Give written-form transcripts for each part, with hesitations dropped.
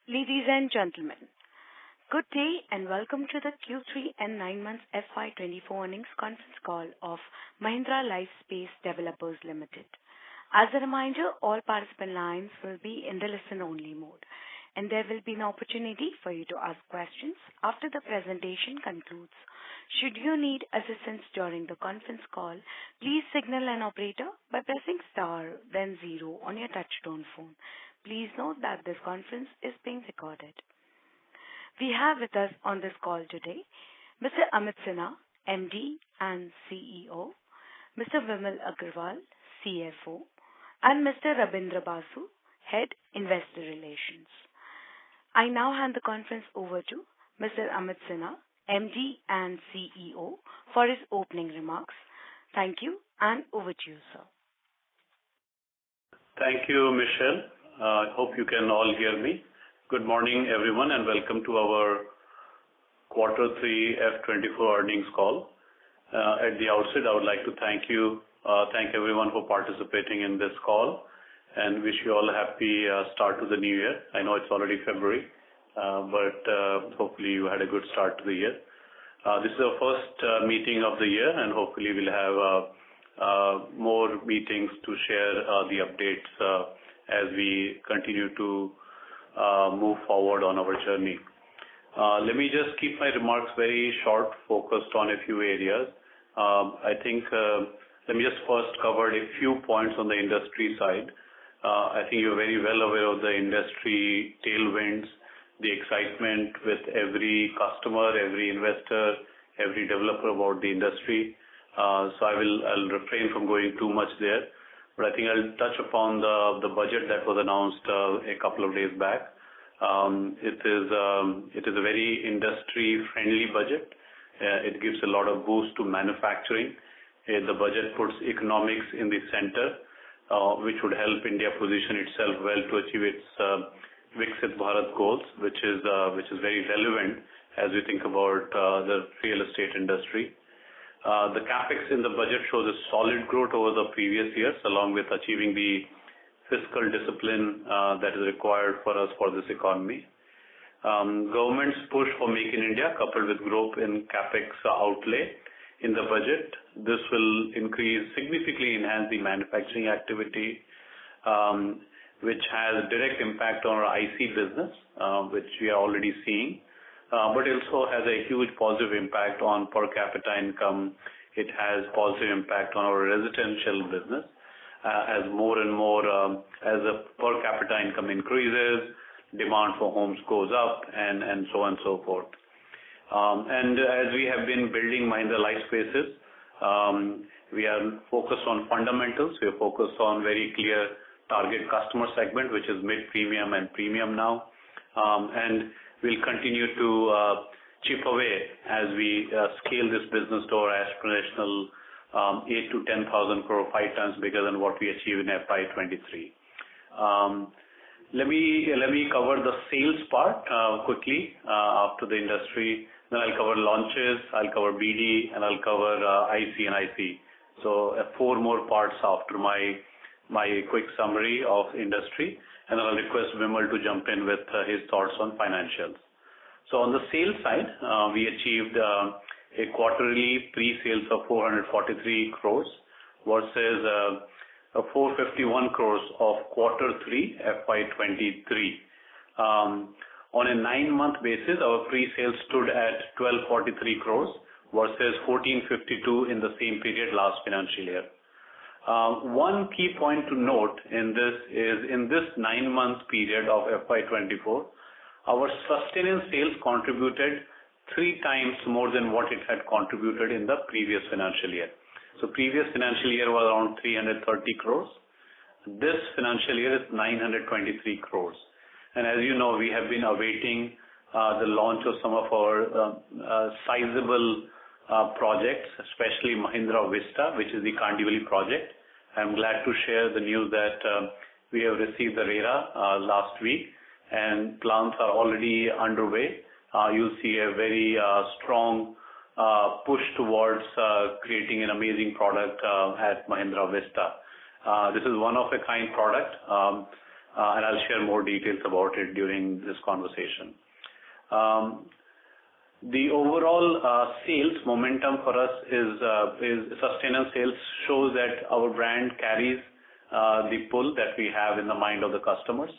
Ladies and gentlemen, good day and welcome to the Q3 and 9 months FY24 earnings conference call of Mahindra Lifespace Developers Limited. As a reminder, all participant lines will be in the listen-only mode, and there will be an opportunity for you to ask questions after the presentation concludes. Should you need assistance during the conference call, please signal an operator by pressing star then 0 on your touchtone phone. Please note that this conference is being recorded. We have with us on this call today Mr. Amit Sinha, MD and CEO, Mr. Vimal Agarwal, CFO, and Mr. Rabindra Basu, Head Investor Relations. I now hand the conference over to Mr. Amit Sinha, MD and CEO, for his opening remarks. Thank you, and over to you, sir. Thank you, Michelle. I hope you can all hear me. Good morning, everyone, and welcome to our Quarter 3 F24 earnings call. At the outset, I would like to thank everyone for participating in this call and wish you all a happy start to the new year. I know it's already February, but hopefully you had a good start to the year. This is our first meeting of the year, and hopefully we'll have more meetings to share the updates as we continue to move forward on our journey. Let me just keep my remarks very short, focused on a few areas. Let me just first cover a few points on the industry side. I think you're very well aware of the industry tailwinds, the excitement with every customer, every investor, every developer about the industry. So I'll refrain from going too much there. But I think I'll touch upon the budget that was announced a couple of days back. It is a very industry-friendly budget. It gives a lot of boost to manufacturing. The budget puts economics in the center, which would help India position itself well to achieve its Viksit Bharat goals, which is very relevant as we think about the real estate industry. The capex in the budget shows a solid growth over the previous years, along with achieving the fiscal discipline that is required for us for this economy. Government's push for Make in India, coupled with growth in capex outlay in the budget, this will significantly enhance the manufacturing activity, which has direct impact on our IC business, which we are already seeing. But it also has a huge positive impact on per capita income. It has positive impact on our residential business as more and more as the per capita income increases, demand for homes goes up, and so on and so forth. And as we have been building Mahindra Lifespaces, we are focused on fundamentals. We are focused on very clear target customer segment, which is mid-premium and premium now. And we'll continue to chip away as we scale this business to our aspirational 8 to 10,000 crore, 5 times bigger than what we achieved in FY23. Let me cover the sales part quickly after the industry. Then I'll cover launches, I'll cover BD, and I'll cover IC and IC. So 4 more parts after my quick summary of industry, and I'll request Vimal to jump in with his thoughts on financials. So on the sales side, we achieved a quarterly pre-sales of 443 crores versus 451 crores of quarter 3 FY23. On a 9-month basis, our pre-sales stood at 1243 crores versus 1452 in the same period last financial year. One key point to note in this is in this 9-month period of FY24, our sustenance sales contributed 3 times more than what it had contributed in the previous financial year. So previous financial year was around 330 crores. This financial year is 923 crores. And as you know, we have been awaiting the launch of some of our sizable projects, especially Mahindra Vista, which is the Kandivali project. I'm glad to share the news that we have received the RERA last week, and plans are already underway. You'll see a very strong push towards creating an amazing product at Mahindra Vista. This is one of a kind product. and I'll share more details about it during this conversation. The overall sales momentum for us is sustainable sales shows that our brand carries the pull that we have in the mind of the customers.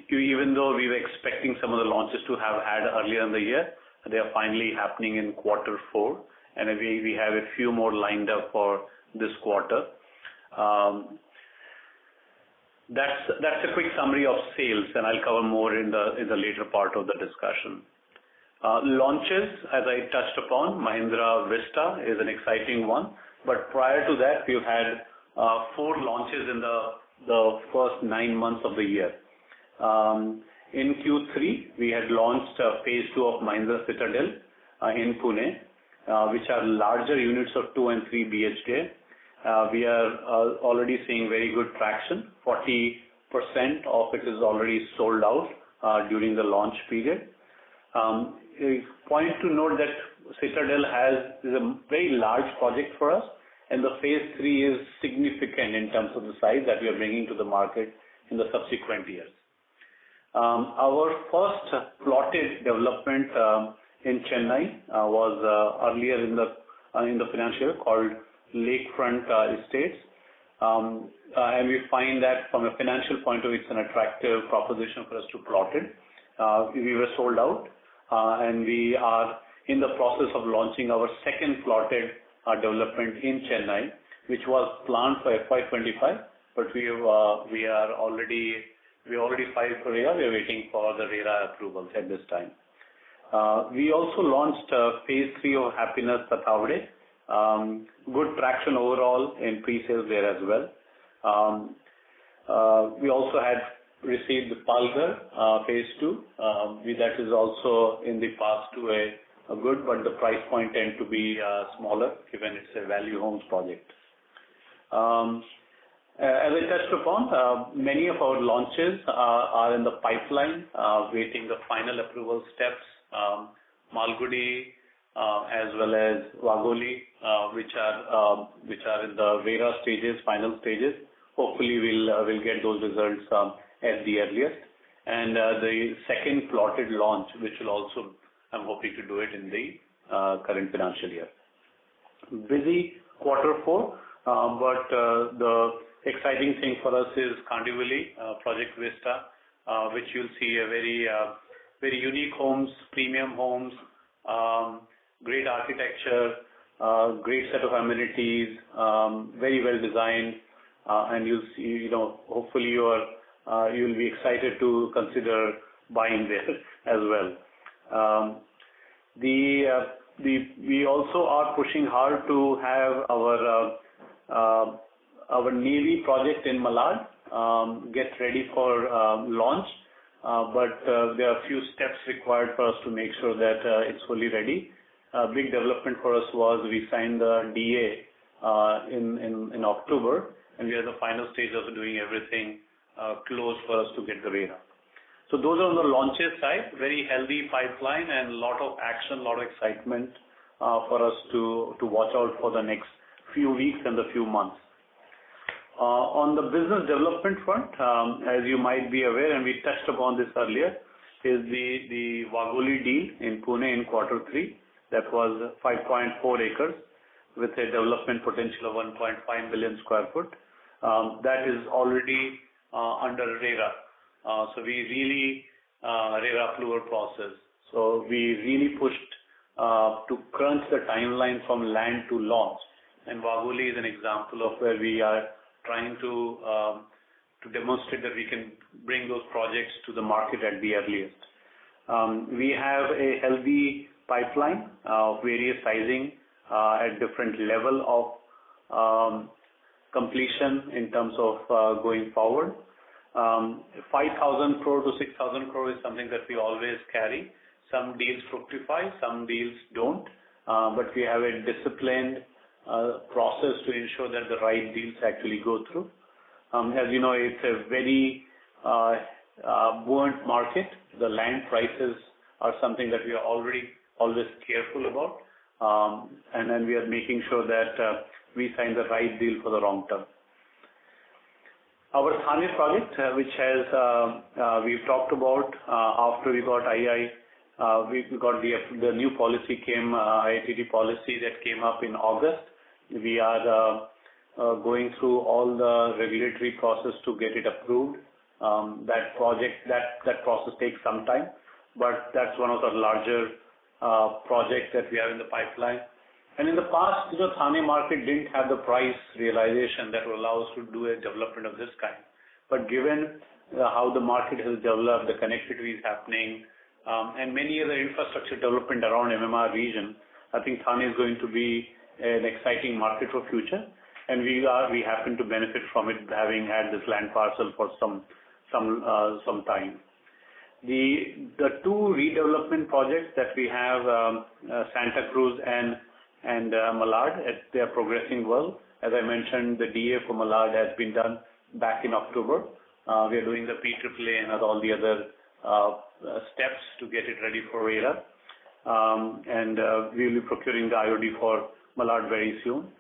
Even though we were expecting some of the launches to have had earlier in the year, they are finally happening in quarter 4, and we have a few more lined up for this quarter. That's a quick summary of sales, and I'll cover more in the later part of the discussion. Launches, as I touched upon, Mahindra Vista is an exciting one, but prior to that, we've had 4 launches in the first 9 months of the year. In Q3, we had launched phase 2 of Mahindra Citadel in Pune, which are larger units of 2 and 3 BHK. We are already seeing very good traction. 40% of it is already sold out during the launch period. A point to note that Citadel is a very large project for us, and the phase 3 is significant in terms of the size that we are bringing to the market in the subsequent years. Our first plotted development in Chennai was earlier in the financial year called Lakefront Estates. And we find that from a financial point of view, it's an attractive proposition for us to plot it. We were sold out, and we are in the process of launching our second plotted development in Chennai, which was planned for FY25, but we already filed for RERA. We are waiting for the RERA approvals at this time. We also launched phase 3 of Happinest Tathawade. Good traction overall in pre-sales there as well. We also had received the Palghar phase 2. That is also in the path to a good, but the price point tend to be smaller given it's a value homes project. As I touched upon, many of our launches are in the pipeline, waiting the final approval steps. Malgudi as well as Wagholi, which are in the RERA stages, final stages. Hopefully, we'll get those results at the earliest. And the second plotted launch, which will also, I'm hoping to do it in the current financial year. Busy quarter 4, but the exciting thing for us is Kandivali, Project Vista, which you'll see a very unique homes, premium homes, great architecture, great set of amenities, very well designed, and you'll see, hopefully you'll be excited to consider buying there as well. We also are pushing hard to have our Navy project in Malad get ready for launch, but there are a few steps required for us to make sure that it's fully ready. A big development for us was we signed the DA in October, and we are in the final stage of doing everything close for us to get the RERA. So those are on the launches side, very healthy pipeline and a lot of action, a lot of excitement for us to watch out for the next few weeks and the few months. On the business development front, as you might be aware, and we touched upon this earlier, is the Wagholi deal in Pune in quarter 3. That was 5.4 acres with a development potential of 1.5 million square foot. That is already under RERA. So we really, RERA approval process. So we really pushed to crunch the timeline from land to launch. And Wagholi is an example of where we are trying to demonstrate that we can bring those projects to the market at the earliest. We have a healthy pipeline of various sizing at different level of completion in terms of going forward. 5,000 crore to 6,000 crore is something that we always carry. Some deals fructify, some deals don't, but we have a disciplined process to ensure that the right deals actually go through. As you know, it's a very buoyant market. The land prices are something that we are always careful about, and then we are making sure that we sign the right deal for the long term. Our Thane project, which has we've talked about after we got II, we got the new policy came, IITT policy that came up in August. We are going through all the regulatory process to get it approved. That process takes some time, but that's one of the larger projects that we have in the pipeline. And in the past, Thane market didn't have the price realization that will allow us to do a development of this kind. But given how the market has developed, the connectivity is happening, and many other infrastructure development around MMR region, I think Thane is going to be an exciting market for future, and we happen to benefit from it, having had this land parcel for some time. The two redevelopment projects that we have, Santa Cruz and Malad, they are progressing well. As I mentioned, the DA for Malad has been done back in October. We are doing the PAAA and all the other steps to get it ready for RERA. And we will be procuring the IOD for Malad very soon.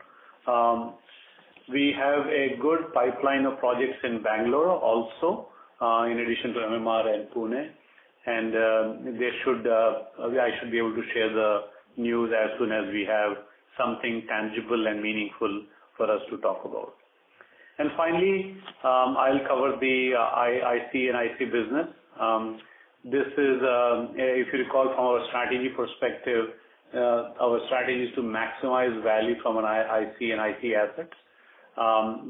We have a good pipeline of projects in Bangalore also, in addition to MMR and Pune. And I should be able to share the news as soon as we have something tangible and meaningful for us to talk about. And finally, I'll cover the IC and IC business. This is, if you recall from our strategy perspective, our strategy is to maximize value from an IC and IC assets.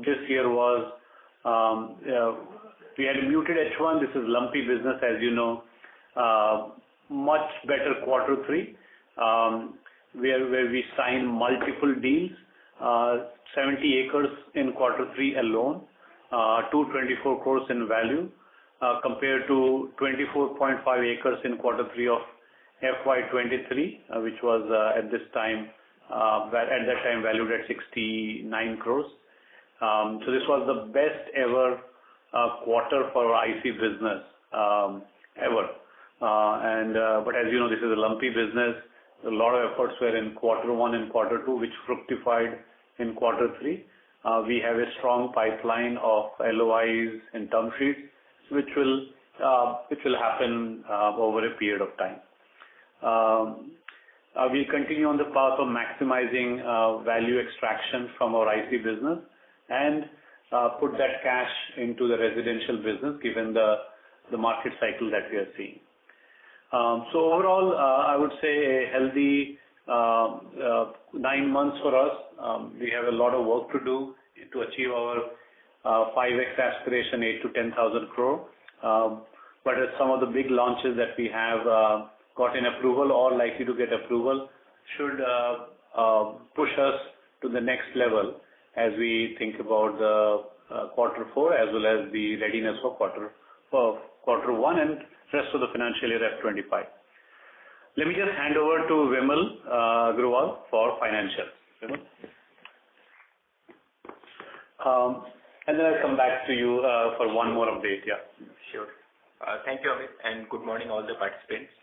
This year was, we had a muted H1. This is lumpy business, as you know. Much better quarter three, where we signed multiple deals, 70 acres in quarter three alone, 224 crores in value, compared to 24.5 acres in quarter three of FY23, which was at that time valued at 69 crores. So this was the best ever quarter for our IC business ever. But as you know, this is a lumpy business. A lot of efforts were in quarter one and quarter two, which fructified in quarter three. We have a strong pipeline of LOIs and term sheets, which will happen over a period of time. We continue on the path of maximizing value extraction from our IC business and put that cash into the residential business, given the market cycle that we are seeing. So overall, I would say a healthy 9 months for us. We have a lot of work to do to achieve our 5x aspiration, 8 to 10,000 crore. But as some of the big launches that we have gotten approval or likely to get approval should push us to the next level as we think about the quarter four as well as the readiness for quarter one and rest of the financial year F25. Let me just hand over to Vimal Agrawal for financials. Vimal? And then I'll come back to you for one more update. Yeah. Sure. Thank you, Amit, and good morning all the participants.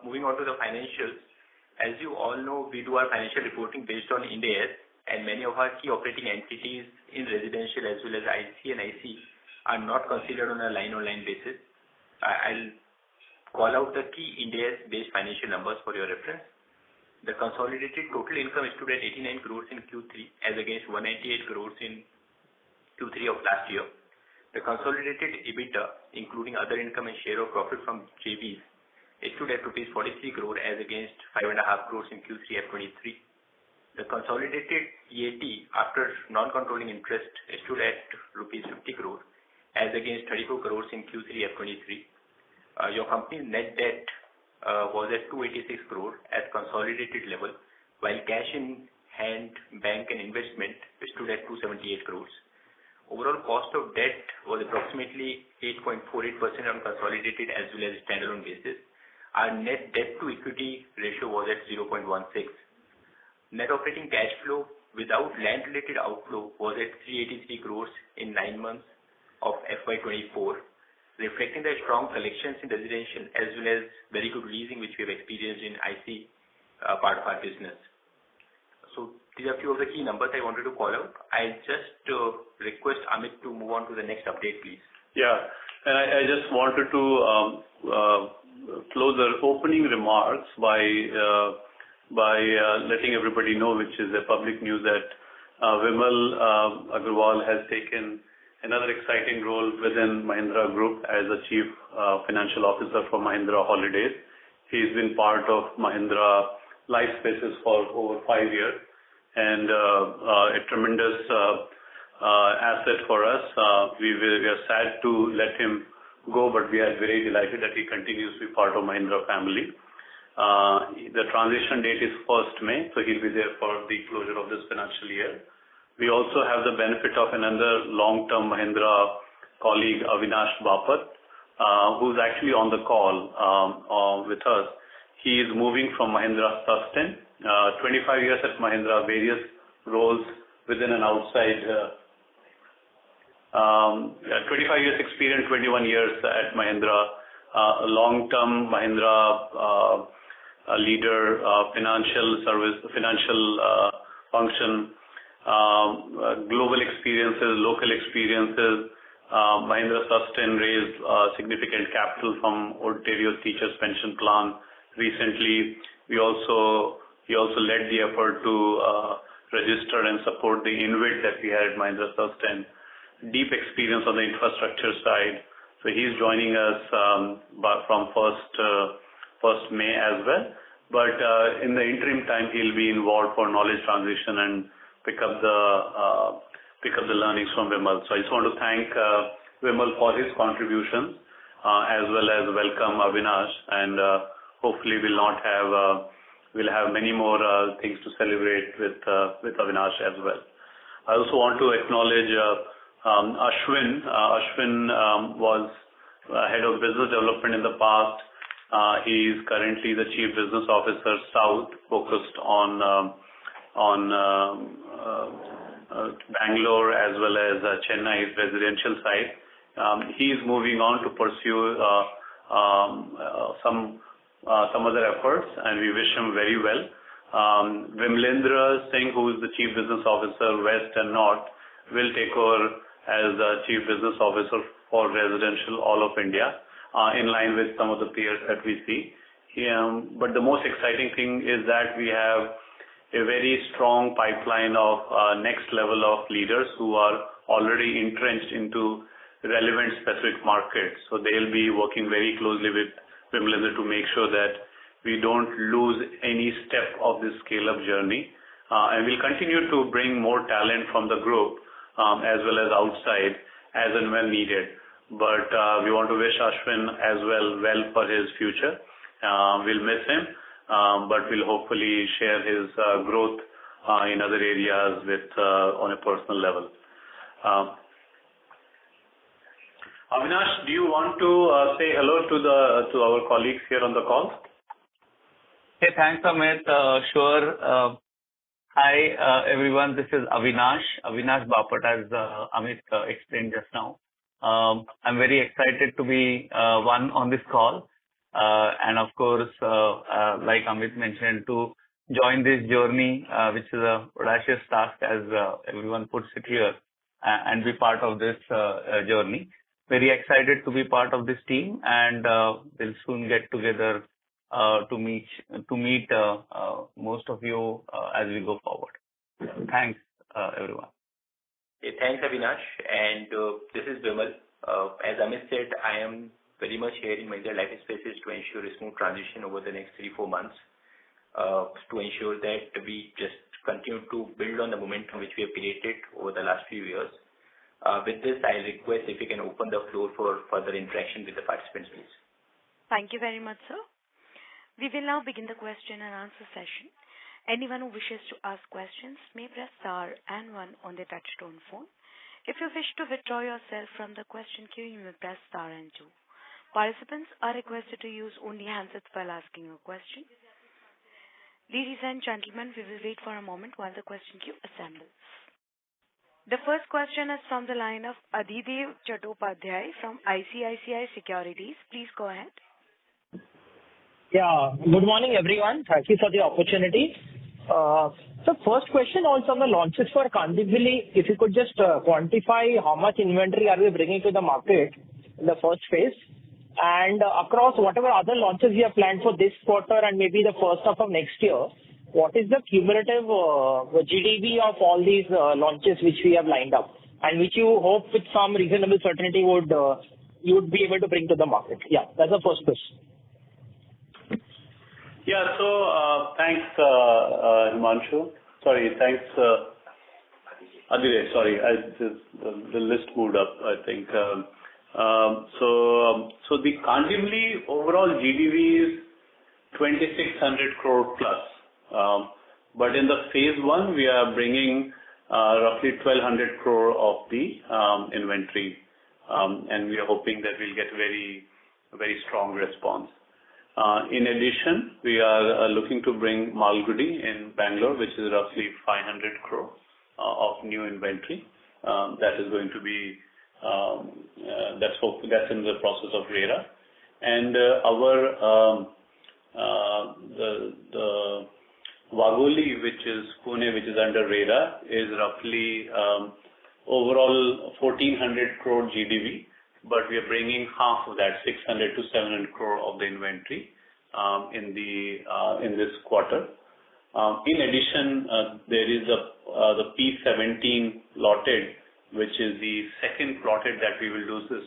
Moving on to the financials. As you all know, we do our financial reporting based on Ind AS, and many of our key operating entities in residential as well as IC and IC are not considered on a line-on-line basis. I'll call out the key Ind AS-based financial numbers for your reference. The consolidated total income stood at 89 crores in Q3 as against 198 crores in Q3 of last year. The consolidated EBITDA, including other income and share of profit from JVs, stood at rupees 43 crore as against 5.5 crores in Q3 F23. The consolidated EAT after non-controlling interest stood at rupees 50 crore as against 34 crores in Q3 F23. Your company's net debt was at 286 crore at consolidated level, while cash in hand, bank and investment stood at 278 crores. Overall cost of debt was approximately 8.48% on consolidated as well as standalone basis. Our net debt to equity ratio was at 0.16. Net operating cash flow without land-related outflow was at 383 crores in 9 months of FY24, reflecting the strong collections in residential as well as very good leasing which we have experienced in IC part of our business. So these are a few of the key numbers I wanted to call out. I just request Amit to move on to the next update, please. Yeah. And I just wanted to close the opening remarks by letting everybody know, which is a public news, that Vimal Agarwal has taken another exciting role within Mahindra Group as the Chief Financial Officer for Mahindra Holidays. He's been part of Mahindra Lifespaces for over 5 years, and a tremendous asset for us. We are sad to let him go, but we are very delighted that he continues to be part of Mahindra family. The transition date is 1st May, so he'll be there for the closure of this financial year. We also have the benefit of another long-term Mahindra colleague, Avinash Bapat, who's actually on the call with us. He is moving from Mahindra Sustain, 25 years at Mahindra, various roles within and outside. 25 years experience, 21 years at Mahindra, long-term Mahindra leader, financial function, global experiences, local experiences. Mahindra Sustain raised significant capital from Ontario Teachers Pension Plan recently. He also led the effort to register and support the InvIT that we had at Mahindra Sustain. Deep experience on the infrastructure side. So he's joining us from 1st May as well. But in the interim time, he'll be involved for knowledge transition and pick up the learnings from Vimal. So I just want to thank Vimal for his contributions, as well as welcome Avinash, and hopefully we'll have many more things to celebrate with Avinash as well. I also want to acknowledge Ashwin. Ashwin was head of business development in the past. He is currently the Chief Business Officer South, focused on Bangalore as well as Chennai's residential side. He is moving on to pursue some other efforts, and we wish him very well. Vimlendra Singh, who is the Chief Business Officer West and North, will take over as the Chief Business Officer for residential all of India, in line with some of the peers that we see. But the most exciting thing is that we have a very strong pipeline of next level of leaders who are already entrenched into relevant specific markets. So they'll be working very closely with Vimlendra to make sure that we don't lose any step of this scale-up journey. And we'll continue to bring more talent from the group, as well as outside, as and when needed. But we want to wish Ashwin as well for his future. We'll miss him, but we'll hopefully share his growth in other areas on a personal level. Avinash, do you want to say hello to our colleagues here on the call? Hey, thanks, Amit. Sure. Hi, everyone. This is Avinash Bapat, as Amit explained just now. I'm very excited to be one on this call, and of course, like Amit mentioned, to join this journey, which is a audacious task, as everyone puts it here, and be part of this journey. Very excited to be part of this team, and we'll soon get together to meet most of you as we go forward. Thanks, everyone. Okay, thanks, Avinash. And this is Vimal. As Amit said, I am very much here in Mahindra Lifespaces to ensure a smooth transition over the next 3-4 months, to ensure that we just continue to build on the momentum which we have created over the last few years. With this, I request if you can open the floor for further interaction with the participants, please. Thank you very much, sir. We will now begin the question and answer session. Anyone who wishes to ask questions may press star and 1 on their touchtone phone. If you wish to withdraw yourself from the question queue, you may press star and 2. Participants are requested to use only handsets while asking a question. Ladies and gentlemen, we will wait for a moment while the question queue assembles. The first question is from the line of Adhidev Chattopadhyay from ICICI Securities. Please go ahead. Yeah, good morning, everyone. Thank you for the opportunity. So first question also on the launches for Kandivali, if you could just quantify how much inventory are we bringing to the market in the first phase, and across whatever other launches we have planned for this quarter and maybe the first half of next year, what is the cumulative GDV of all these launches which we have lined up and which you hope with some reasonable certainty you would be able to bring to the market? Yeah, that's the first question. Yeah. So thanks, Himanshu. Sorry, thanks, Adilay. Sorry, the list moved up, I think. So the Kandivali overall GDV is 2,600 crore plus. But in the phase one, we are bringing roughly 1,200 crore of the inventory, and we are hoping that we'll get a very strong response. In addition, we are looking to bring Malgudi in Bangalore, which is roughly 500 crore of new inventory. That is going to be that's in the process of RERA, and the Wagholi, which is Pune, which is under RERA, is roughly overall 1,400 crore GDV. But we are bringing half of that, 600 to 700 crore of the inventory in this quarter. In addition, there is the P17 plotted, which is the second plotted that we will do this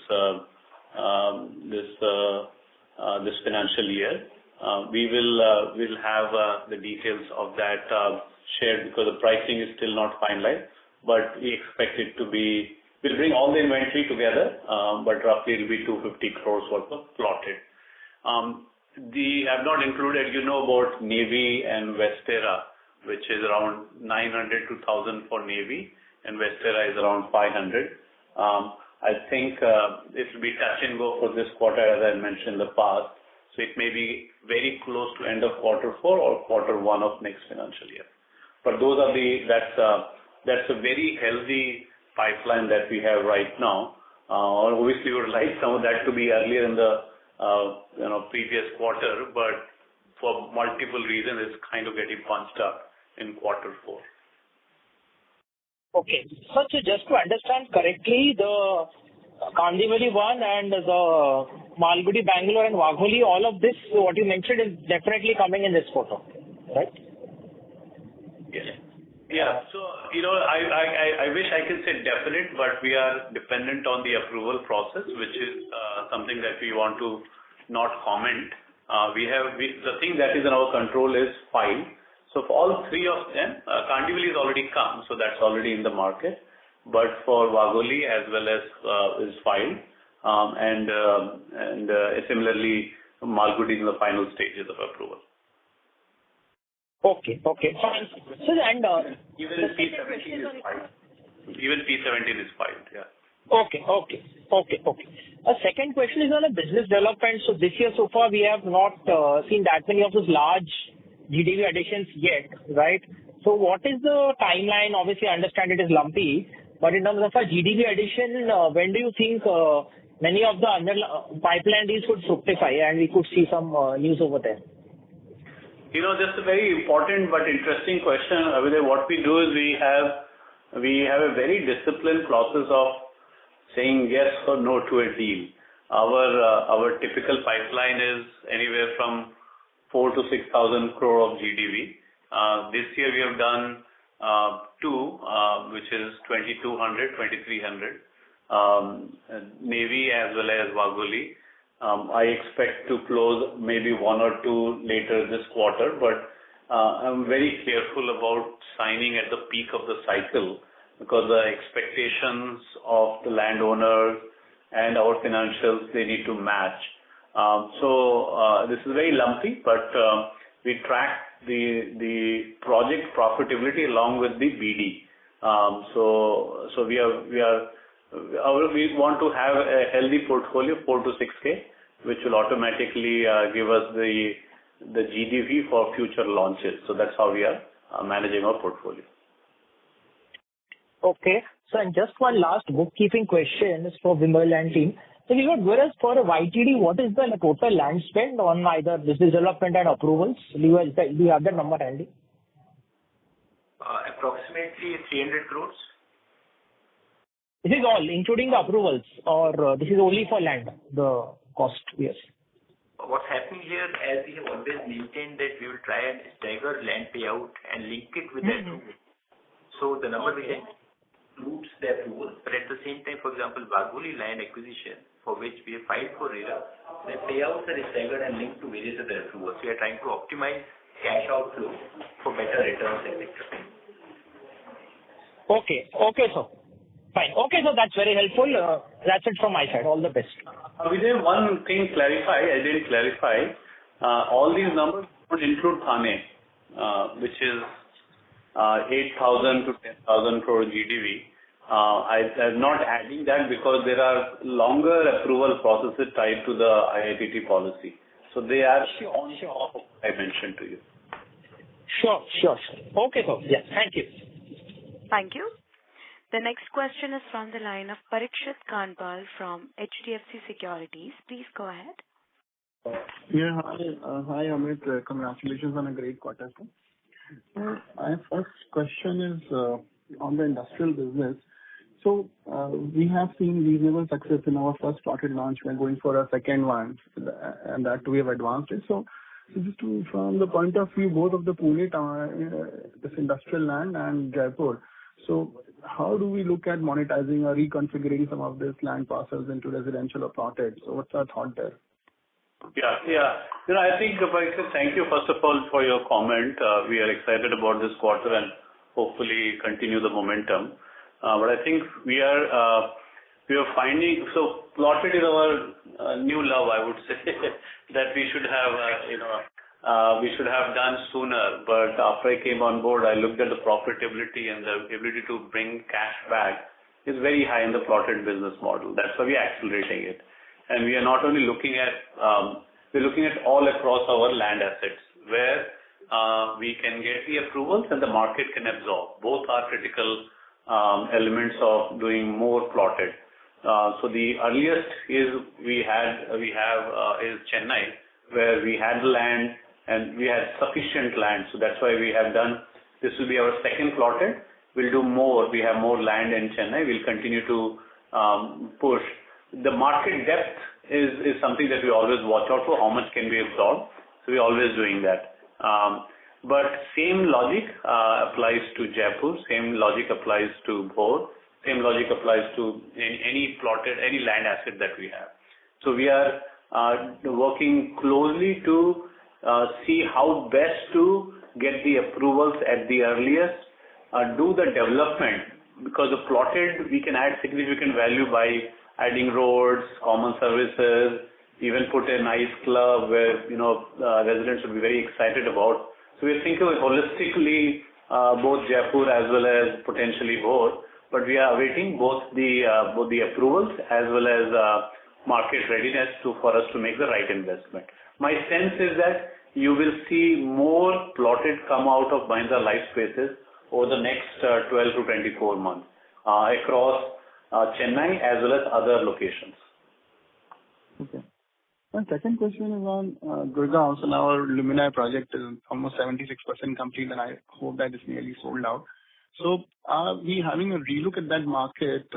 financial year. We'll have the details of that shared because the pricing is still not finalized, but we expect it to be. We'll bring all the inventory together, but roughly it will be 250 crores worth of plotted. I've not included, about Navy and Westera, which is around 900 to 1,000 for Navy, and Westera is around 500. I think it will be touch and go for this quarter, as I mentioned in the past. So it may be very close to end of quarter 4 or quarter 1 of next financial year. But that's a very healthy pipeline that we have right now. Obviously, we would like some of that to be earlier in the previous quarter, but for multiple reasons, it's kind of getting punched up in quarter 4. Okay. So just to understand correctly, the Kandivali one and the Malgudi, Bangalore and Wagholi, all of this, what you mentioned, is definitely coming in this quarter, right? Yes. Yeah. So, I wish I could say definite, but we are dependent on the approval process, which is something that we want to not comment. The thing that is in our control is file. So for all three of them, Kandivali has already come, so that's already in the market. But for Wagholi as well as is filed, and similarly, Malgudi is in the final stages of approval. Okay. Fine. So even P17 is filed. Even P17 is filed. Yeah. Okay. A second question is on the business development. So this year so far we have not seen that many of those large GDV additions yet, right? So what is the timeline? Obviously, I understand it is lumpy, but in terms of a GDV addition, when do you think many of the pipeline deals would fructify and we could see some news over there? That's a very important but interesting question. What we do is we have a very disciplined process of saying yes or no to a deal. Our typical pipeline is anywhere from 4,000 to 6,000 crore of GDV. This year we have done two, which is 2,200, 2,300, Navy as well as Wagholi. I expect to close maybe one or two later this quarter, but I'm very careful about signing at the peak of the cycle because the expectations of the landowner and our financials, they need to match. So this is very lumpy, but we track the project profitability along with the BD. So we want to have a healthy portfolio, 4 to 6K, which will automatically give us the GDV for future launches. So that's how we are managing our portfolio. Okay. So and just one last bookkeeping question is for Vimal and team. So whereas for a YTD, what is the total land spend on either business development and approvals? Do you have the number handy? approximately 300 crores. This is all, including the approvals, or this is only for land, the cost, yes? What's happening here, as we have always maintained, that we will try and stagger land payout and link it with the approval. So the number which includes the approval, but at the same time, for example, Bagoli land acquisition, for which we have filed for RERA, the payouts are staggered and linked to various other approvals. We are trying to optimize cash outflow for better returns, etc. Okay, sir. Fine. Okay, so that's very helpful. That's it from my side. All the best. Vijay, one thing I didn't clarify. All these numbers don't include Thane, which is 8,000 to 10,000 crore GDV. I'm not adding that because there are longer approval processes tied to the IITT policy. So they are on top of what I mentioned to you. Sure. Okay, sir. Yes, thank you. Thank you. The next question is from the line of Parikshit Kandpal from HDFC Securities. Please go ahead. Yeah, hi Amit. Congratulations on a great quarter. My first question is on the industrial business. So we have seen reasonable success in our first plotted launch. We're going for a second one, and that we have advanced it. So just from the point of view, both of the Pune, this industrial land and Jaipur. So how do we look at monetizing or reconfiguring some of these land parcels into residential or plotted? So what's our thought there? Yeah. I think, Parikshit, thank you first of all for your comment. We are excited about this quarter and hopefully continue the momentum. But I think we are finding, so plotted is our new love, I would say, that we should have done sooner. But after I came on board, I looked at the profitability and the ability to bring cash back is very high in the plotted business model. That's why we are accelerating it. And we are not only looking at, we're looking at all across our land assets where we can get the approvals and the market can absorb. Both are critical elements of doing more plotted. So the earliest is we have is Chennai, where we had land and we had sufficient land. So that's why we have done, this will be our second plotted. We'll do more. We have more land in Chennai. We'll continue to push. The market depth is something that we always watch out for. How much can we absorb? So we're always doing that. But same logic applies to Jaipur. Same logic applies to Bhor. Same logic applies to any plotted, any land asset that we have. So we are working closely to see how best to get the approvals at the earliest, do the development, because the plotted we can add significant value by adding roads, common services, even put a nice club where residents will be very excited about. So we're thinking holistically both Jaipur as well as potentially Bhor, but we are awaiting both the approvals as well as market readiness for us to make the right investment. My sense is that you will see more plotted come out of Mahindra Lifespaces over the next 12 to 24 months across Chennai as well as other locations. Okay. My second question is on Gurgaon. So now our Luminary project is almost 76% complete, and I hope that it's nearly sold out. So are we having a relook at that market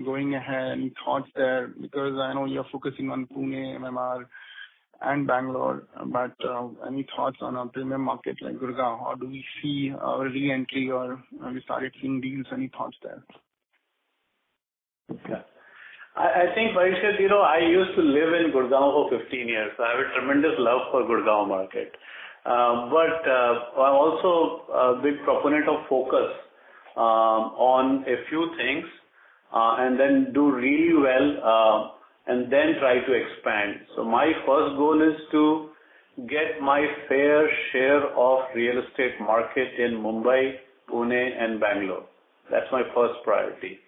going ahead? Any thoughts there? Because I know you're focusing on Pune, MMR, and Bangalore, but any thoughts on a premium market like Gurgaon? How do we see our re-entry, or we started seeing deals? Any thoughts there? Yeah. I think, Parikshit, I used to live in Gurgaon for 15 years. So I have a tremendous love for Gurgaon market. But I'm also a big proponent of focus on a few things and then do really well and then try to expand. So my first goal is to get my fair share of real estate market in Mumbai, Pune, and Bangalore. That's my first priority.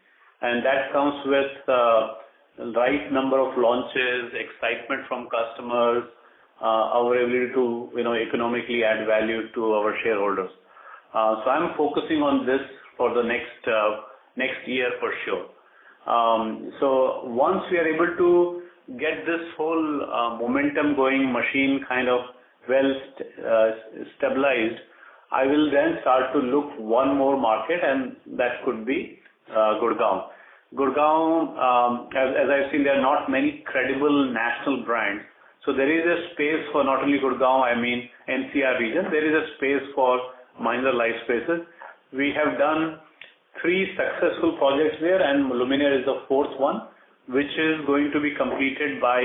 And that comes with the right number of launches, excitement from customers, our ability to economically add value to our shareholders. So I'm focusing on this for the next year for sure. So once we are able to get this whole momentum going, machine kind of well stabilized, I will then start to look one more market, and that could be Gurgaon. Gurgaon, as I've seen, there are not many credible national brands. So there is a space for not only Gurgaon, I mean NCR region, there is a space for Mahindra Lifespaces. We have done 3 successful projects there, and Luminaire is the 4th one, which is going to be completed by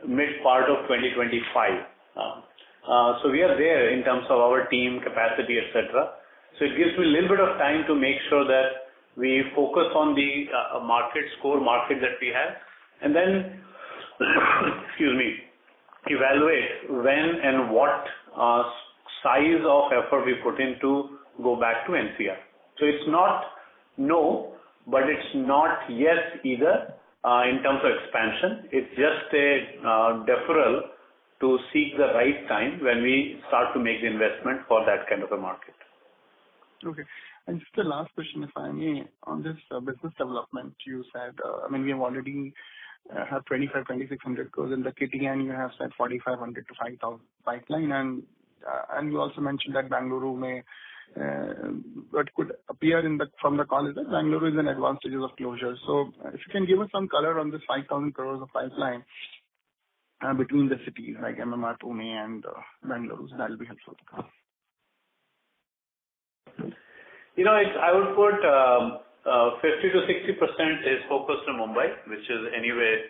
mid part of 2025. So we are there in terms of our team capacity, etc. So it gives me a little bit of time to make sure that we focus on the core market that we have, and then evaluate when and what size of effort we put in to go back to NCR. So it's not no, but it's not yes either in terms of expansion. It's just a deferral to seek the right time when we start to make the investment for that kind of a market. Okay. And just the last question, if I may, on this business development, you said, we have already have 2,600 crores in the kitty, and you have said 4,500 to 5,000 pipeline, and you also mentioned that Bangalore may, what could appear from the call is that Bangalore is in advanced stages of closure. So if you can give us some color on this 5,000 crores of pipeline between the cities like MMR, Pune and Bangalore, that will be helpful. I would put 50 to 60% is focused on Mumbai, which is anyway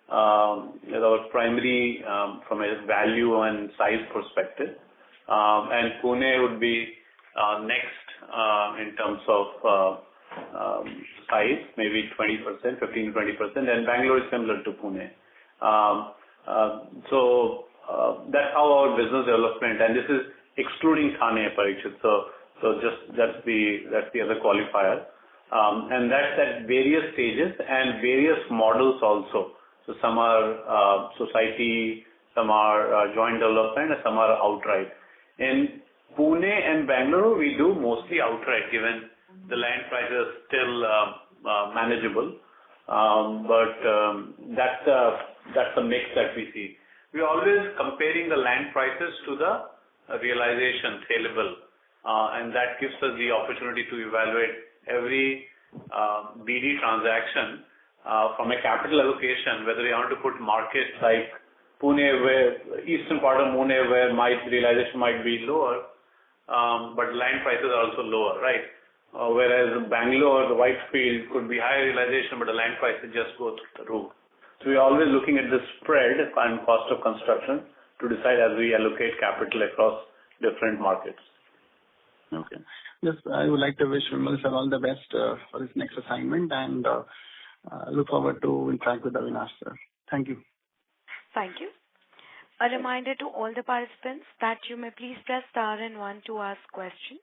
our primary from a value and size perspective. And Pune would be next in terms of size, maybe 20%, 15-20%, and Bangalore is similar to Pune. So that's how our business development, and this is excluding Thane, Parikshit. So just that's the other qualifier, and that's at various stages and various models also. So some are society, some are joint development, and some are outright. In Pune and Bangalore, we do mostly outright, given the land price is still manageable. But that's the mix that we see. We're always comparing the land prices to the realization saleable, and that gives us the opportunity to evaluate every BD transaction from a capital allocation, whether we want to put markets like Pune, where eastern part of Pune, where realization might be lower, but land prices are also lower, right? Whereas Bangalore, the Whitefield could be higher realization, but the land prices just go through the roof. So we're always looking at the spread and cost of construction to decide as we allocate capital across different markets. Okay. Just I would like to wish Vimal sir all the best for his next assignment, and look forward to interact with Avinash sir. Thank you. Thank you. A reminder to all the participants that you may please press star and 1 to ask questions.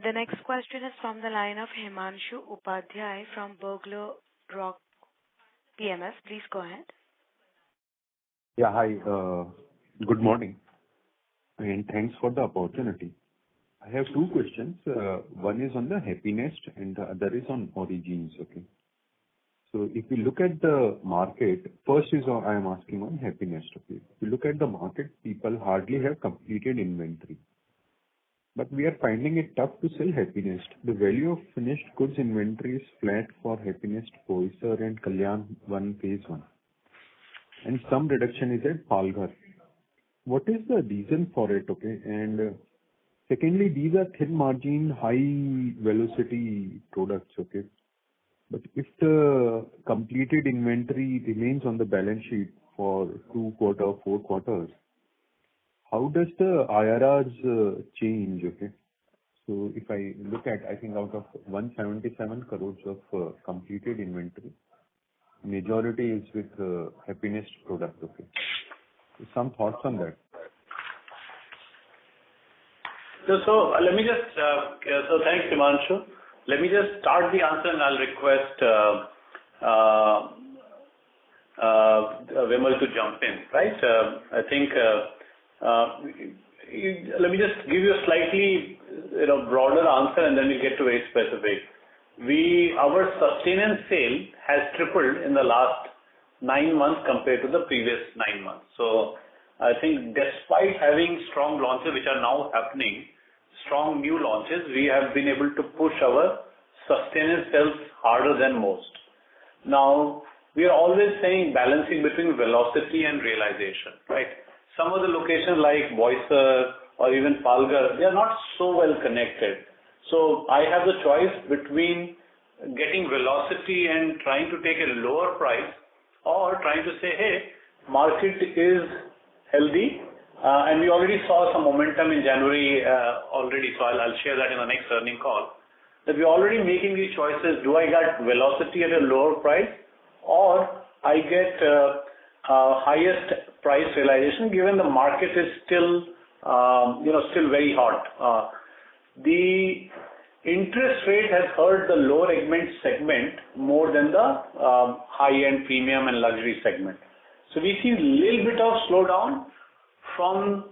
The next question is from the line of Himanshu Upadhyay from Burglar Rock PMS. Please go ahead. Yeah, hi. Good morning, and thanks for the opportunity. I have 2 questions. One is on the Happinest and the other is on Origins. Okay. So if you look at the market, first is I am asking on Happinest. Okay. If you look at the market, people hardly have completed inventory. But we are finding it tough to sell Happinest. The value of finished goods inventory is flat for Happinest, Boisar and Kalyan 1 phase 1. And some reduction is at Palghar. What is the reason for it? Okay. And secondly, these are thin margin, high velocity products. Okay. But if the completed inventory remains on the balance sheet for 2 quarters, 4 quarters, how does the IRRs change? Okay. So if I look at, I think out of 177 crores of completed inventory, majority is with Happinest product. Okay. Some thoughts on that? So let me just, so thanks, Himanshu. Let me just start the answer, and I'll request Vimal to jump in, right? I think let me just give you a slightly broader answer, and then we'll get to very specific. Our sustenance sale has tripled in the last 9 months compared to the previous 9 months. So I think despite having strong launches which are now happening, strong new launches, we have been able to push our sustenance sales harder than most. Now, we are always saying balancing between velocity and realization, right? Some of the locations like Boisar or even Palghar, they are not so well connected. So I have the choice between getting velocity and trying to take a lower price, or trying to say, hey, market is healthy, and we already saw some momentum in January already, so I'll share that in the next earning call, that we're already making these choices. Do I get velocity at a lower price, or I get highest price realization given the market is still, still very hot. The interest rate has hurt the lower segment more than the high-end premium and luxury segment. So we see a little bit of slowdown from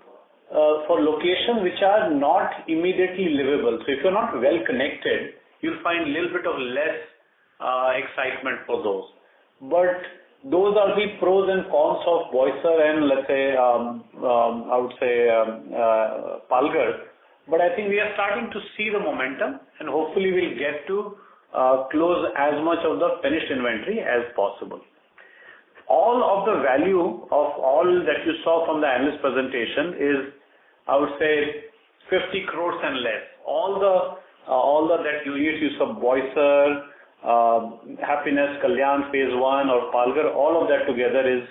for locations which are not immediately livable. So if you're not well connected, you'll find a little bit of less excitement for those. But those are the pros and cons of Boisar and, let's say, I would say Palghar. But I think we are starting to see the momentum, and hopefully we'll get to close as much of the finished inventory as possible. All of the value of all that you saw from the analyst presentation is, I would say, 50 crores and less. All the that you saw Boisar, Happinest, Kalyan Phase 1 or Palghar, all of that together is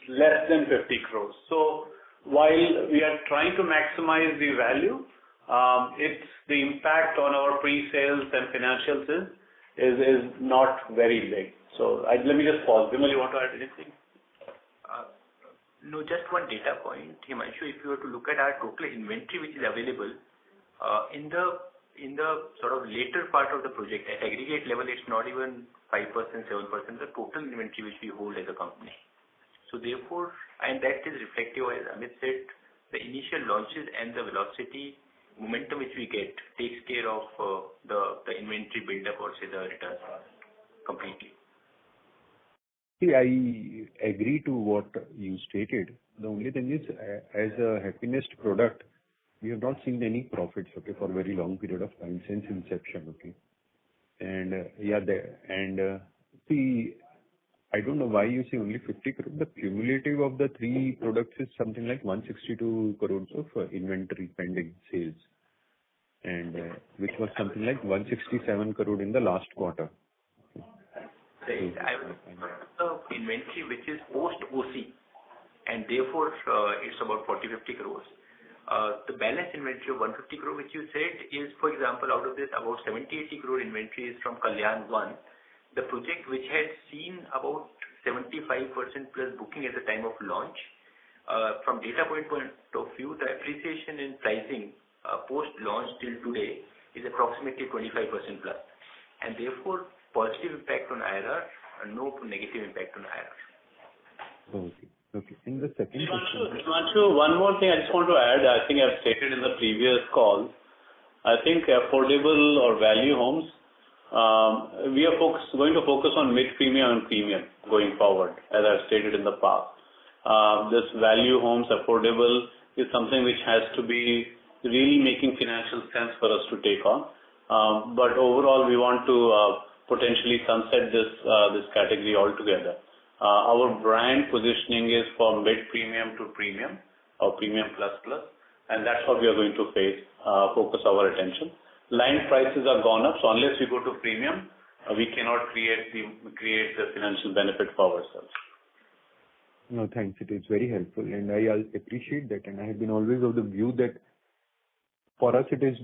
less than 50 crores. So while we are trying to maximize the value, it's the impact on our pre-sales and financials is not very big. So let me just pause. Vimal, you want to add anything? No, just one data point, Himanshu. If you were to look at our total inventory which is available, in the sort of later part of the project, at aggregate level, it's not even 5%, 7%, the total inventory which we hold as a company. So therefore, and that is reflective, as Amit said, the initial launches and the velocity momentum which we get takes care of the inventory build-up or say the returns completely. See, I agree to what you stated. The only thing is, as a Happinest product, we have not seen any profits, okay, for a very long period of time since inception, okay. And see, I don't know why you say only 50 crores. The cumulative of the three products is something like 162 crores of inventory pending sales, and which was something like 167 crore in the last quarter. Right. I will the inventory which is post OC, and therefore it's about 40-50 crores. The balance inventory of 150 crore which you said is, for example, out of this about 70-80 crore inventory is from Kalyan 1, the project which had seen about 75% plus booking at the time of launch. From data point of view, the appreciation in pricing post launch till today is approximately 25% plus, and therefore positive impact on IRR and no negative impact on IRR. Okay. In the second question, Himanshu, one more thing I just want to add. I think I've stated in the previous call. I think affordable or value homes, we are going to focus on mid-premium and premium going forward, as I've stated in the past. This value homes, affordable, is something which has to be really making financial sense for us to take on. But overall, we want to potentially sunset this category altogether. Our brand positioning is for mid-premium to premium or premium plus, and that's what we are going to focus our attention. Line prices are gone up, so unless we go to premium, we cannot create the financial benefit for ourselves. No, thanks. It is very helpful, and I appreciate that. And I have been always of the view that for us it is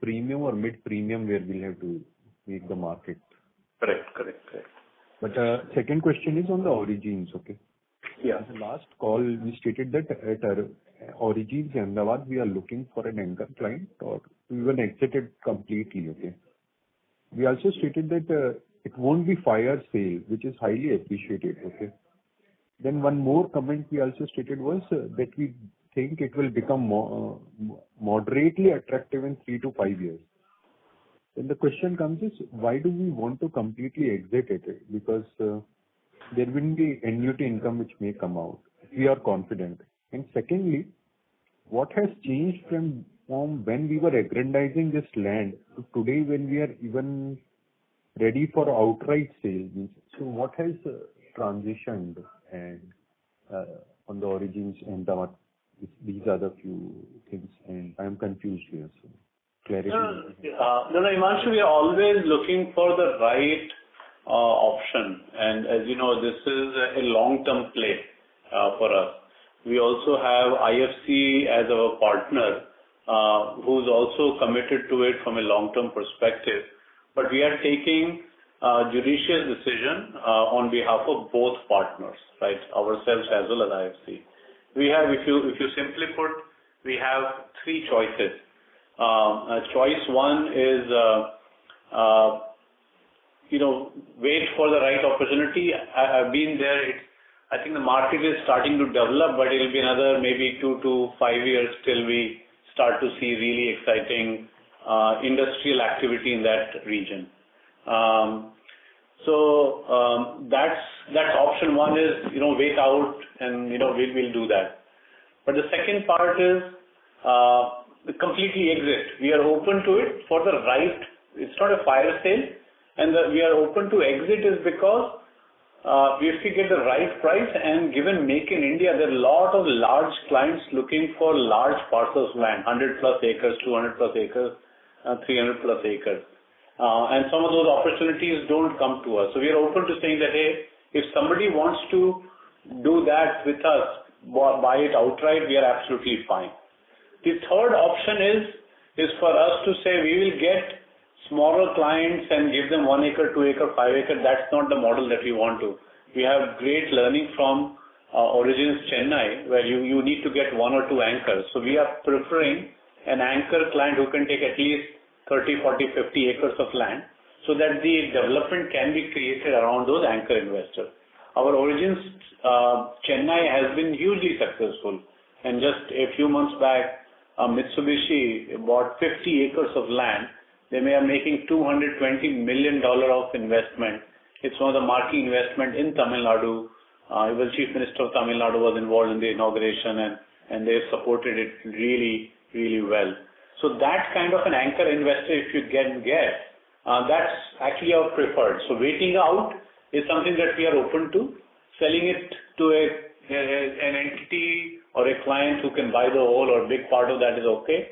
premium or mid-premium where we'll have to make the market. Correct. But second question is on the Origins, okay? Yeah. In the last call, we stated that at our Origins Ahmedabad, we are looking for an anchor client, or we were exited completely, okay? We also stated that it won't be fire sale, which is highly appreciated, okay? Then one more comment we also stated was that we think it will become moderately attractive in 3 to 5 years. Then the question comes is, why do we want to completely exit it? Because there will be annuity income which may come out. we are confident. And secondly, what has changed from when we were aggrandizing this land to today when we are even ready for outright sale? So what has transitioned and on the origins and these are the few things, and I am confused here. So clarity. No, Himanshu, we are always looking for the right option, and as you know, this is a long-term play for us. We also have IFC as our partner, who's also committed to it from a long-term perspective. But we are taking judicious decision on behalf of both partners, right? Ourselves as well as IFC. We have, if you simply put, we have three choices. Choice one is, wait for the right opportunity. I've been there. I think the market is starting to develop, but it will be another maybe 2 to 5 years till we start to see really exciting industrial activity in that region. That's option one is, wait out and, we'll do that. But the second part is completely exit. We are open to it for the right, it's not a fire sale, and we are open to exit is because if we get the right price, and given Make in India, there are a lot of large clients looking for large parcels of land, 100 plus acres, 200 plus acres, 300 plus acres. And some of those opportunities don't come to us. So we are open to saying that, hey, if somebody wants to do that with us, buy it outright, we are absolutely fine. The third option is for us to say we will get smaller clients and give them 1 acre, 2 acre, 5 acre. That's not the model that we want to. We have great learning from Origins Chennai, where you need to get 1 or 2 anchors. So we are preferring an anchor client who can take at least 30, 40, 50 acres of land so that the development can be created around those anchor investors. Our Origins Chennai has been hugely successful, and just a few months back, Mitsubishi bought 50 acres of land. They may are making $220 million of investment. It's one of the marquee investment in Tamil Nadu. Even Chief Minister of Tamil Nadu was involved in the inauguration, and they supported it really, really well. So that kind of an anchor investor, if you get, that's actually our preferred. So waiting out is something that we are open to. Selling it to an entity or a client who can buy the whole or big part of that is okay.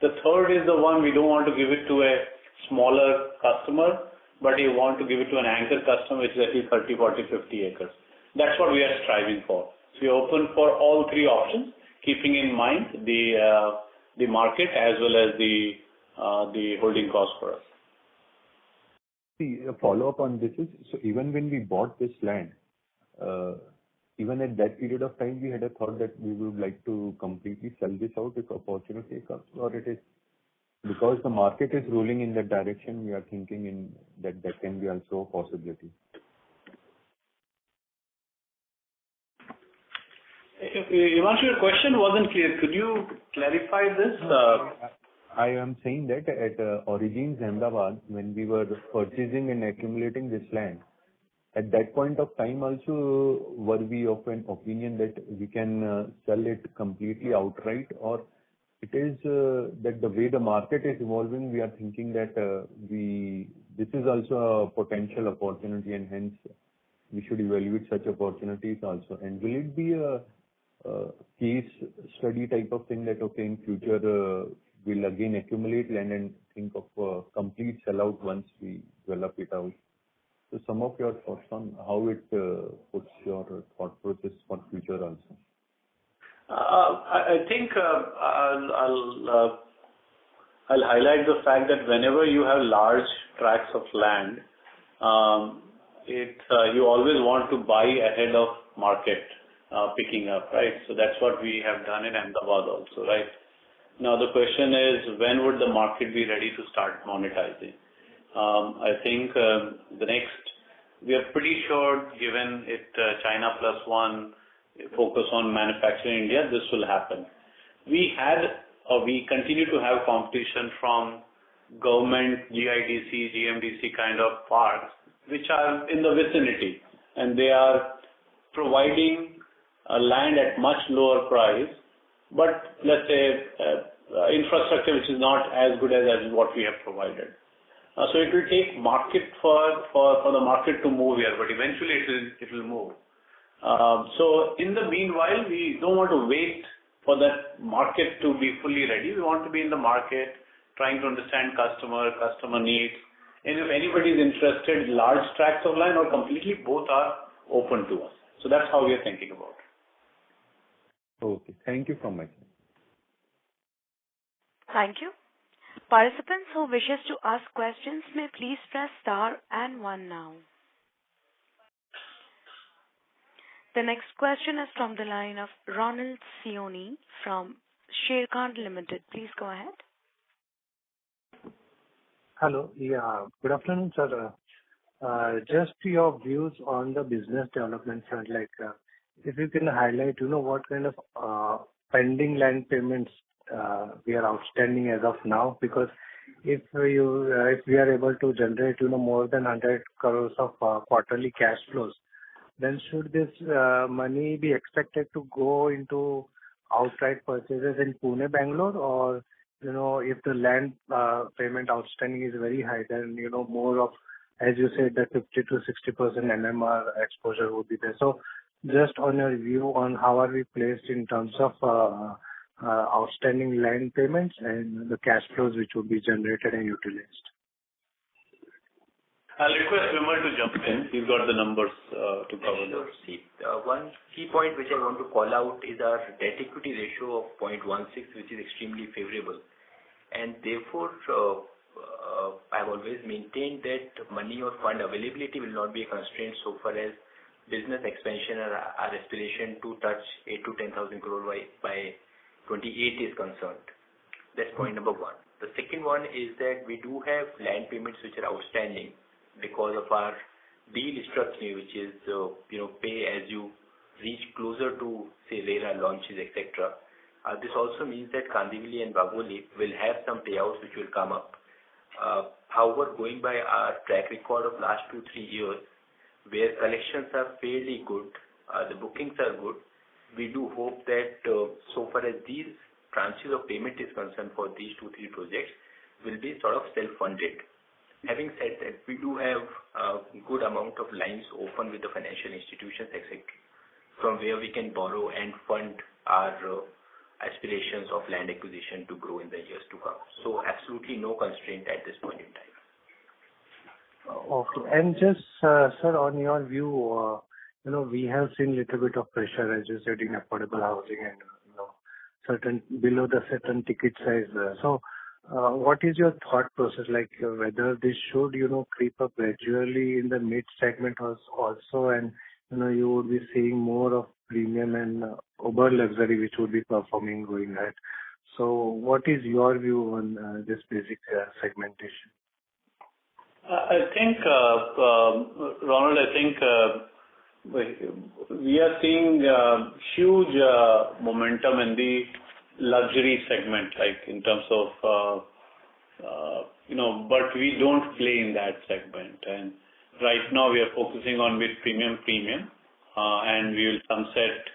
The third is the one we don't want to give it to a smaller customer, but you want to give it to an anchor customer, which is at least 30, 40, 50 acres. That's what we are striving for. So we are open for all three options, keeping in mind the market as well as the holding cost for us. See, a follow-up on this is, so even when we bought this land, even at that period of time, we had a thought that we would like to completely sell this out if opportunity comes, or it is because the market is rolling in that direction, we are thinking in that can be also a possibility. Himanshu, your question wasn't clear. Could you clarify this? I am saying that at Origins Ahmedabad, when we were purchasing and accumulating this land, at that point of time also, were we of an opinion that we can sell it completely outright, or it is that the way the market is evolving, we are thinking that this is also a potential opportunity, and hence we should evaluate such opportunities also. And will it be a case study type of thing that, okay, in future we'll again accumulate land and think of complete sellout once we develop it out? So some of your thoughts on how it puts your thought process for future also. I think I'll highlight the fact that whenever you have large tracts of land, you always want to buy ahead of market picking up, right? So that's what we have done in Ahmedabad also, right? Now the question is, when would the market be ready to start monetizing? I think we are pretty sure, given it China plus one focus on manufacturing India, this will happen. We continue to have competition from government, GIDC, GMDC kind of parks, which are in the vicinity, and they are providing land at much lower price, but let's say infrastructure which is not as good as what we have provided. So it will take market for the market to move here, but eventually it will move. So in the meanwhile, we don't want to wait for that market to be fully ready. We want to be in the market, trying to understand customer needs. And if anybody is interested, large tracts of land or completely, both are open to us. So that's how we are thinking about it. Okay. Thank you from my side. Thank you. Participants who wishes to ask questions may please press star and one now. The next question is from the line of Ronald Sioni from Sharekhan Limited. Please go ahead. Hello. Yeah. Good afternoon, sir. Just your views on the business development front, like if you can highlight, what kind of pending land payments we are outstanding as of now, because if we are able to generate, more than 100 crores of quarterly cash flows, then should this money be expected to go into outright purchases in Pune, Bangalore, or if the land payment outstanding is very high, then more of, as you said, that 50 to 60% MMR exposure would be there. So just on your view on how are we placed in terms of outstanding land payments and the cash flows which would be generated and utilized. I'll request Vimal to jump in. He's got the numbers to cover. Sure. See, one key point which I want to call out is our debt equity ratio of 0.16, which is extremely favorable. And therefore, I've always maintained that money or fund availability will not be a constraint so far as business expansion or our aspiration to touch 8 to 10,000 crore by 28 is concerned. That's point number one. The second one is that we do have land payments which are outstanding because of our deal structure, which is pay as you reach closer to, say, RERA launches, etc. This also means that Kandivali and Bagoli will have some payouts which will come up. However, going by our track record of last 2-3 years, where collections are fairly good, the bookings are good, we do hope that so far as these tranches of payment is concerned for these 2-3 projects will be sort of self-funded. Having said that, we do have a good amount of lines open with the financial institutions, etc., from where we can borrow and fund our aspirations of land acquisition to grow in the years to come. So absolutely no constraint at this point in time. Okay. And just, sir, on your view, we have seen little bit of pressure, as you said, in affordable housing and, certain below the certain ticket size. So, what is your thought process, like whether this should, creep up gradually in the mid segment also, and, you would be seeing more of premium and uber luxury, which would be performing going ahead. So what is your view on this basic segmentation? I think, Ronald, we are seeing huge momentum in the luxury segment, like in terms of, but we don't play in that segment. And right now we are focusing on mid-premium, premium, and we will sunset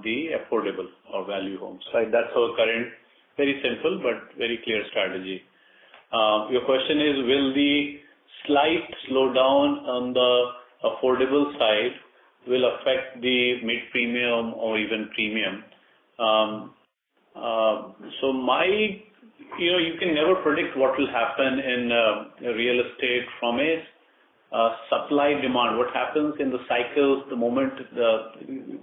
the affordable or value homes. Right? That's our current, very simple but very clear strategy. Your question is, will the slight slowdown on the affordable side will affect the mid-premium or even premium? So you can never predict what will happen in real estate from a supply demand. What happens in the cycles, the moment the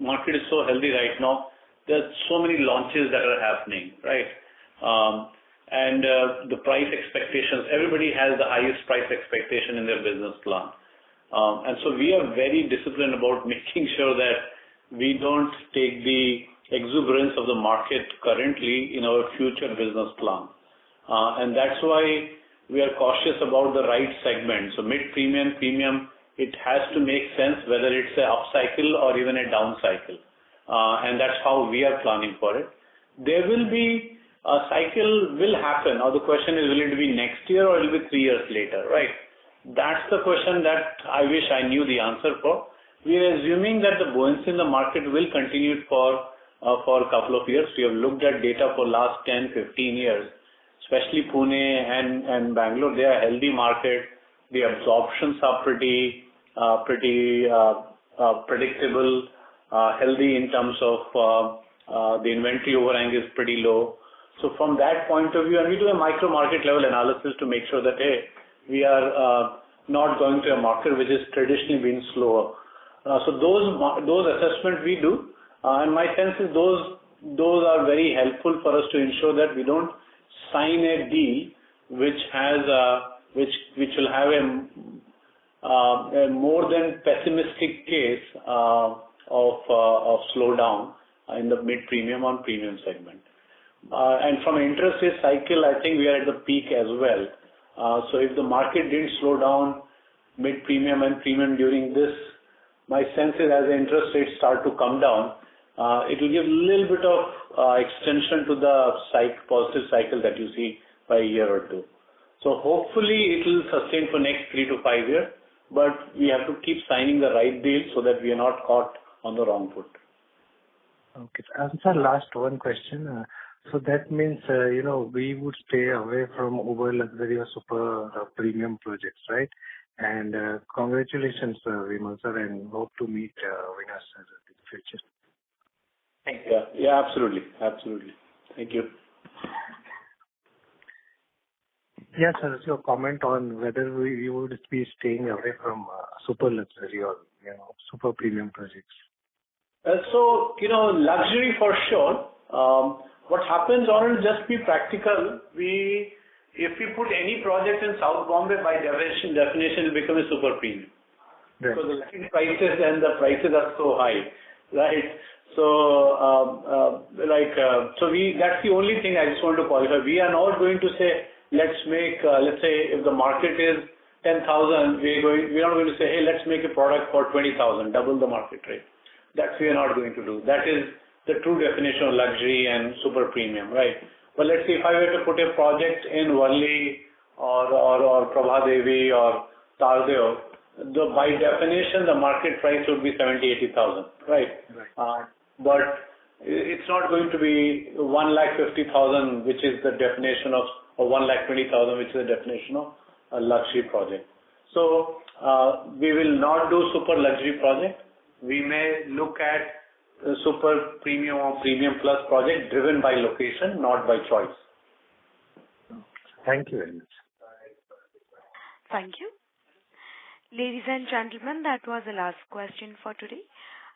market is so healthy right now, there's so many launches that are happening, right? And the price expectations, everybody has the highest price expectation in their business plan. And so we are very disciplined about making sure that we don't take the exuberance of the market currently in our future business plan. And that's why we are cautious about the right segment. So mid-premium, premium, it has to make sense whether it's an upcycle or even a down cycle. And that's how we are planning for it. There will be a cycle will happen. Now the question is, will it be next year or will it be 3 years later, right? That's the question that I wish I knew the answer for. we are assuming that the buoyancy in the market will continue for a couple of years. We have looked at data for last 10, 15 years, especially Pune and Bangalore. They are healthy market. The absorptions are pretty predictable, healthy in terms of the inventory overhang is pretty low. So from that point of view, and we do a micro market level analysis to make sure that, hey, we are not going to a market which has traditionally been slower. So those assessments we do, and my sense is those are very helpful for us to ensure that we don't sign a deal which which will have a more than pessimistic case of slowdown in the mid premium on premium segment. And from an interest rate cycle, I think we are at the peak as well. So if the market didn't slow down mid premium and premium during this, my sense is as the interest rates start to come down, it will give a little bit of extension to the positive cycle that you see by a year or two. So hopefully it will sustain for next 3 to 5 years, but we have to keep signing the right deals so that we are not caught on the wrong foot. Okay. Sir, last one question. So that means, we would stay away from over luxury or super premium projects, right? And congratulations, Vimal sir, and hope to meet Avinash sir in the future. Thank you. Yeah, absolutely. Thank you. Yes, sir. So comment on whether we would be staying away from super luxury or super premium projects. So luxury for sure. What happens, or just be practical, if we put any project in South Bombay, by definition it will become a super premium. Right. Because the land prices and the prices are so high, right? So, that's the only thing I just want to qualify. We are not going to say, let's say if the market is 10,000, we're not going to say, hey, let's make a product for 20,000, double the market rate. That we are not going to do. That is the true definition of luxury and super premium, right? But let's say if I were to put a project in Worli or Prabhadevi or Tardeo, by definition the market price would be 70,000-80,000, right? But it's not going to be 1,50,000, which is the definition of, or 1,20,000, which is the definition of a luxury project. So we will not do super luxury project. We may look at a super premium or premium plus project driven by location, not by choice. Thank you very much. Thank you. Ladies and gentlemen, that was the last question for today.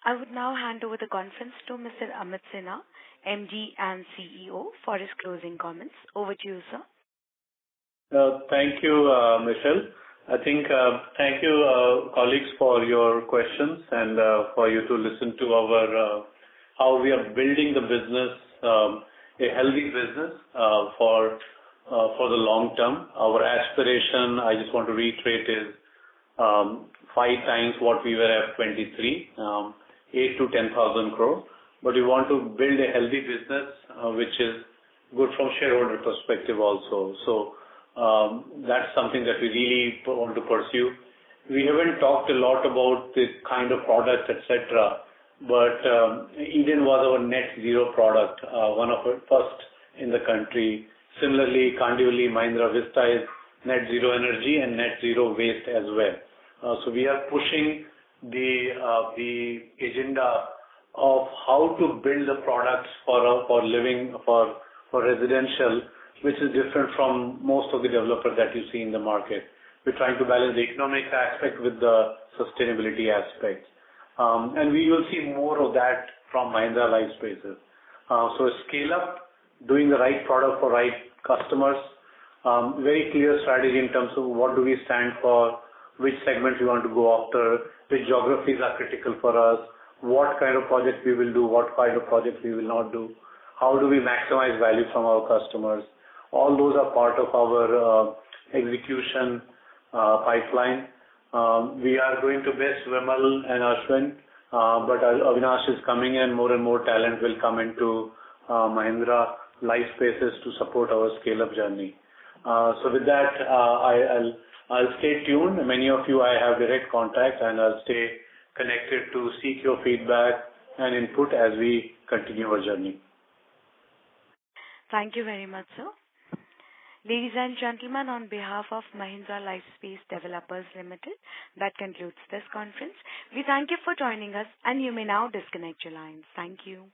I would now hand over the conference to Mr. Amit Sinha, MD and CEO, for his closing comments. Over to you, sir. Thank you, Michelle. I think thank you, colleagues, for your questions and for you to listen to our how we are building the business, a healthy business for the long term. Our aspiration, I just want to reiterate, is 5 times what we were at 23, 8 to 10,000 crore. But we want to build a healthy business which is good from shareholder perspective also. So that's something that we really want to pursue. We haven't talked a lot about the kind of products, etc. But Eden was our net zero product, one of our first in the country. Similarly, Kandivali Mahindra Vista is net zero energy and net zero waste as well. So we are pushing the agenda of how to build the products for living, for residential, which is different from most of the developers that you see in the market. We're trying to balance the economic aspect with the sustainability aspect. And we will see more of that from Mahindra Lifespaces. So scale up, doing the right product for right customers, very clear strategy in terms of what do we stand for, which segments we want to go after, which geographies are critical for us, what kind of projects we will do, what kind of projects we will not do, how do we maximize value from our customers. All those are part of our execution pipeline. We are going to miss Vimal and Ashwin, but Avinash is coming in. More and more talent will come into Mahindra Lifespaces to support our scale-up journey. So with that, I'll stay tuned. Many of you I have direct contact, and I'll stay connected to seek your feedback and input as we continue our journey. Thank you very much, sir. Ladies and gentlemen, on behalf of Mahindra Lifespace Developers Limited, that concludes this conference. We thank you for joining us, and you may now disconnect your lines. Thank you.